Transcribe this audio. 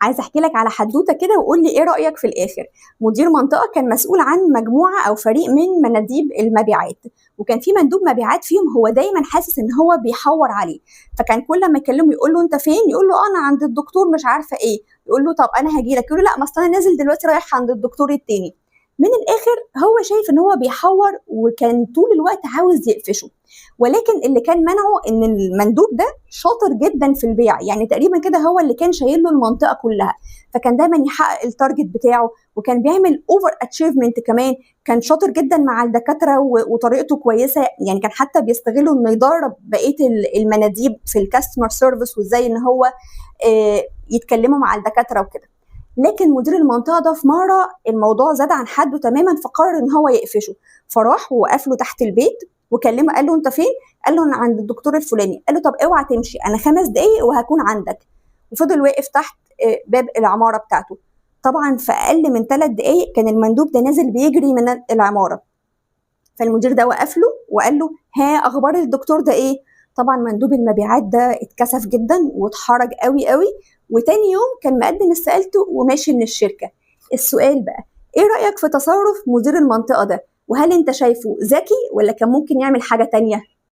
عايزه احكي لك على حدوته كده وقول لي ايه رايك في الاخر. مدير منطقه كان مسؤول عن مجموعه او فريق من مناديب المبيعات، وكان في مندوب مبيعات فيهم هو دايما حاسس ان هو بيحور عليه. فكان كل ما يكلمه يقول له انت فين، يقول له انا عند الدكتور مش عارفه ايه، يقول له طب انا هاجي لك، يقول له لا ما اصل انا نازل دلوقتي رايح عند الدكتور التاني. من الاخر هو شايف ان هو بيحور وكان طول الوقت عاوز يقفشه. ولكن اللي كان منعه ان المندوب ده شاطر جدا في البيع، يعني تقريبا كده هو اللي كان شايل له المنطقه كلها، فكان دايما يحقق التارجت بتاعه وكان بيعمل اوفر اتشيفمنت كمان. كان شاطر جدا مع الدكاتره وطريقته كويسه، يعني كان حتى بيستغله انه يدرب بقيه المناديب في الكاستمر سيرفيس وازاي ان هو يتكلموا مع الدكاتره وكده. لكن مدير المنطقه ده في مره الموضوع زاد عن حده تماما، فقرر ان هو يقفشه. فراح ووقف له تحت البيت وكلمه، قال له انت فين؟ قال له انا عند الدكتور الفلاني. قال له طب اوعى تمشي، انا 5 دقايق وهكون عندك. وفضل واقف تحت باب العماره بتاعته. طبعا في اقل من 3 دقايق كان المندوب ده نازل بيجري من العماره. فالمدير ده وقف له وقال له ها اخبار الدكتور ده ايه؟ طبعا مندوب المبيعات ده اتكسف جدا واتحرج قوي قوي، وتاني يوم كان مقدم استقالته وماشي من الشركه. السؤال بقى، ايه رايك في تصرف مدير المنطقه ده؟ وهل انت شايفه ذكي ولا كان ممكن يعمل حاجه تانية؟